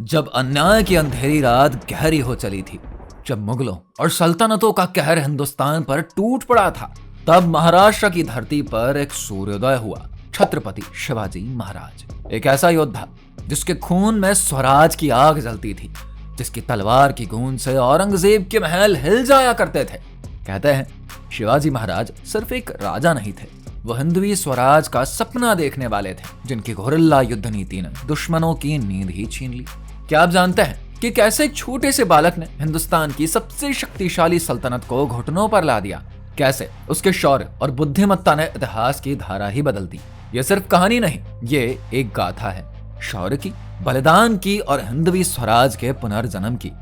जब अन्याय की अंधेरी रात गहरी हो चली थी, जब मुगलों और सल्तनतों का कहर हिंदुस्तान पर टूट पड़ा था, तब महाराष्ट्र की धरती पर एक सूर्योदय हुआ। छत्रपति शिवाजी महाराज, एक ऐसा योद्धा जिसके खून में स्वराज की आग जलती थी, जिसकी तलवार की गूंज से औरंगजेब के महल हिल जाया करते थे। कहते हैं शिवाजी महाराज सिर्फ एक राजा नहीं थे, वो हिंदवी स्वराज का सपना देखने वाले थे, जिनकी गोरिल्ला युद्ध नीति ने दुश्मनों की नींद ही छीन ली। क्या आप जानते हैं कि कैसे एक छोटे से बालक ने हिंदुस्तान की सबसे शक्तिशाली सल्तनत को घुटनों पर ला दिया? कैसे उसके शौर्य और बुद्धिमत्ता ने इतिहास की धारा ही बदल दी? ये सिर्फ कहानी नहीं, ये एक गाथा है, शौर्य की, बलिदान की और हिंदवी स्वराज के पुनर्जन्म की।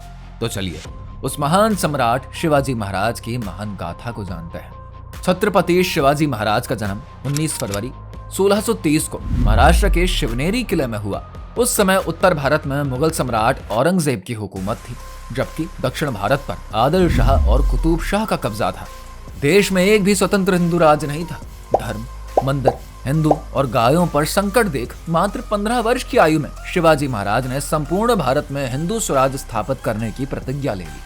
तो चलिए उस महान सम्राट शिवाजी महाराज की महान गाथा को जानते हैं। छत्रपति शिवाजी महाराज का जन्म 19 फरवरी 1630 को महाराष्ट्र के शिवनेरी किले में हुआ। उस समय उत्तर भारत में मुगल सम्राट औरंगजेब की हुकूमत थी, जबकि दक्षिण भारत पर आदिल शाह और कुतुब शाह का कब्जा था। देश में एक भी स्वतंत्र हिंदू राज्य नहीं था। धर्म, मंदिर, हिंदू और गायों पर संकट देख मात्र 15 वर्ष की आयु में शिवाजी महाराज ने संपूर्ण भारत में हिंदू स्वराज स्थापित करने की प्रतिज्ञा ले ली।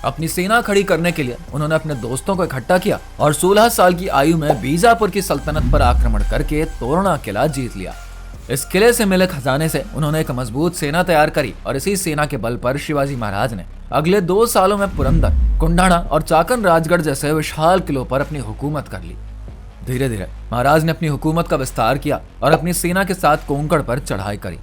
अपनी सेना खड़ी करने के लिए उन्होंने अपने दोस्तों को इकट्ठा किया और 16 साल की आयु में बीजापुर की सल्तनत पर आक्रमण करके तोरणा किला जीत लिया। इस किले से मिले खजाने से उन्होंने एक मजबूत सेना तैयार करी और इसी सेना के बल पर शिवाजी महाराज ने अगले 2 सालों में पुरंदर, कुंडाणा और चाकन राजगढ़ जैसे विशाल किलों पर अपनी हुकूमत कर ली। धीरे धीरे महाराज ने अपनी हुकूमत का विस्तार किया और अपनी सेना के साथ कोंकण पर चढ़ाई करी।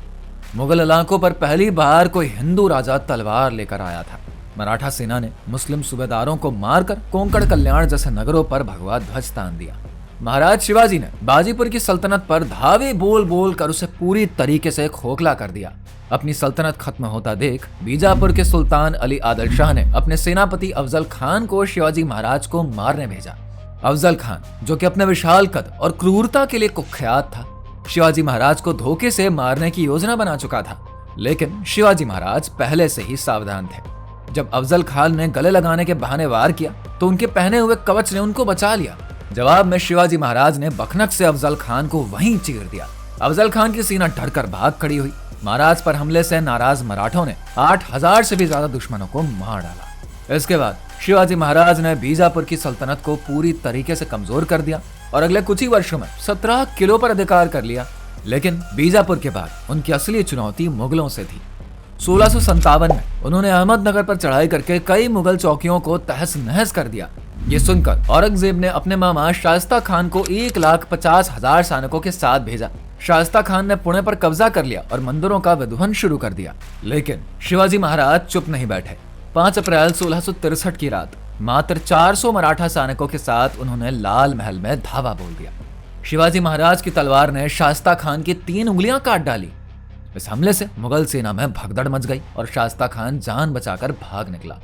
मुगल इलाकों पर पहली बार कोई हिंदू राजा तलवार लेकर आया था। मराठा सेना ने मुस्लिम सूबेदारों को मारकर कोंकण, कल्याण जैसे नगरों पर भगवा ध्वज तान दिया। महाराज शिवाजी ने बाजीपुर की सल्तनत पर धावे बोल बोल कर उसे पूरी तरीके से खोखला कर दिया। अपनी सल्तनत खत्म होता देख बीजापुर के सुल्तान अली आदिल शाह ने अपने सेनापति अफजल खान को शिवाजी महाराज को मारने भेजा। अफजल खान, जो कि अपने विशाल कद और क्रूरता के लिए कुख्यात था, शिवाजी महाराज को धोखे से मारने की योजना बना चुका था। लेकिन शिवाजी महाराज पहले से ही सावधान थे। जब अफजल खान ने गले लगाने के बहाने वार किया तो उनके पहने हुए कवच ने उनको बचा लिया। जवाब में शिवाजी महाराज ने बखनक से अफजल खान को वहीं चीर दिया। अफजल खान की सेना डरकर भाग खड़ी हुई। महाराज पर हमले से नाराज मराठों ने 8000 से भी ज्यादा दुश्मनों को मार डाला। इसके बाद शिवाजी महाराज ने बीजापुर की सल्तनत को पूरी तरीके से कमजोर कर दिया और अगले कुछ ही वर्षों में 17 किलों पर अधिकार कर लिया। लेकिन बीजापुर के बाद उनकी असली चुनौती मुगलों से थी। 1657 में उन्होंने अहमदनगर पर चढ़ाई करके कई मुगल चौकियों को तहस नहस कर दिया। ये सुनकर औरंगजेब ने अपने मामा शाइस्ता खान को 1,50,000 सैनिकों के साथ भेजा। शाइस्ता खान ने पुणे पर कब्जा कर लिया और मंदिरों का विध्वंस शुरू कर दिया। लेकिन शिवाजी महाराज चुप नहीं बैठे। 5 अप्रैल 1663 की रात मात्र 400 मराठा सैनिकों के साथ उन्होंने लाल महल में धावा बोल दिया। शिवाजी महाराज की तलवार ने शाइस्ता खान की 3 उंगलियां काट डाली। इस हमले से मुगल सेना में भगदड़ मच गई और शाइस्ता खान जान बचाकर भाग निकला।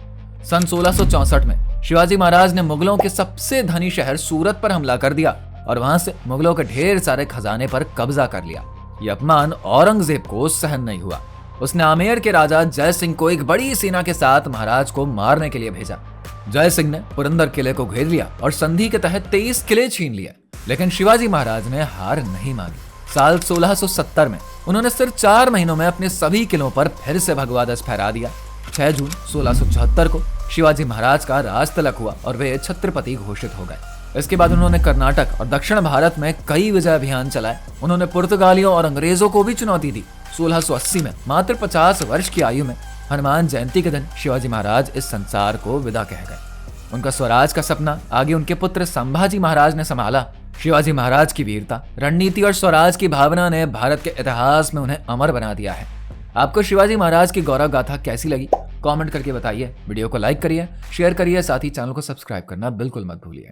सन 1664 में शिवाजी महाराज ने मुगलों के सबसे धनी शहर सूरत पर हमला कर दिया और वहां से मुगलों के ढेर सारे खजाने पर कब्जा कर लिया। यह अपमान औरंगजेब को सहन नहीं हुआ। उसने आमेर के राजा जय सिंह को एक बड़ी सेना के साथ महाराज को मारने के लिए भेजा। जय सिंह ने पुरंदर किले को घेर लिया और संधि के तहत 23 किले छीन लिए। लेकिन शिवाजी महाराज ने हार नहीं मानी। साल 1670 में उन्होंने सिर्फ 4 महीनों में अपने सभी किलों पर फिर से भगवा ध्वज फहरा दिया। 6 जून 1674 को शिवाजी महाराज का राज तिलक हुआ और वे छत्रपति घोषित हो गए। इसके बाद उन्होंने कर्नाटक और दक्षिण भारत में कई विजय अभियान चलाए। उन्होंने पुर्तगालियों और अंग्रेजों को भी चुनौती दी। 1680 में मात्र 50 वर्ष की आयु में हनुमान जयंती के दिन शिवाजी महाराज इस संसार को विदा कह गए। उनका स्वराज का सपना आगे उनके पुत्र संभाजी महाराज ने संभाला। शिवाजी महाराज की वीरता, रणनीति और स्वराज की भावना ने भारत के इतिहास में उन्हें अमर बना दिया है। आपको शिवाजी महाराज की गौरव गाथा कैसी लगी? कमेंट करके बताइए। वीडियो को लाइक करिए, शेयर करिए, साथ ही चैनल को सब्सक्राइब करना बिल्कुल मत भूलिए।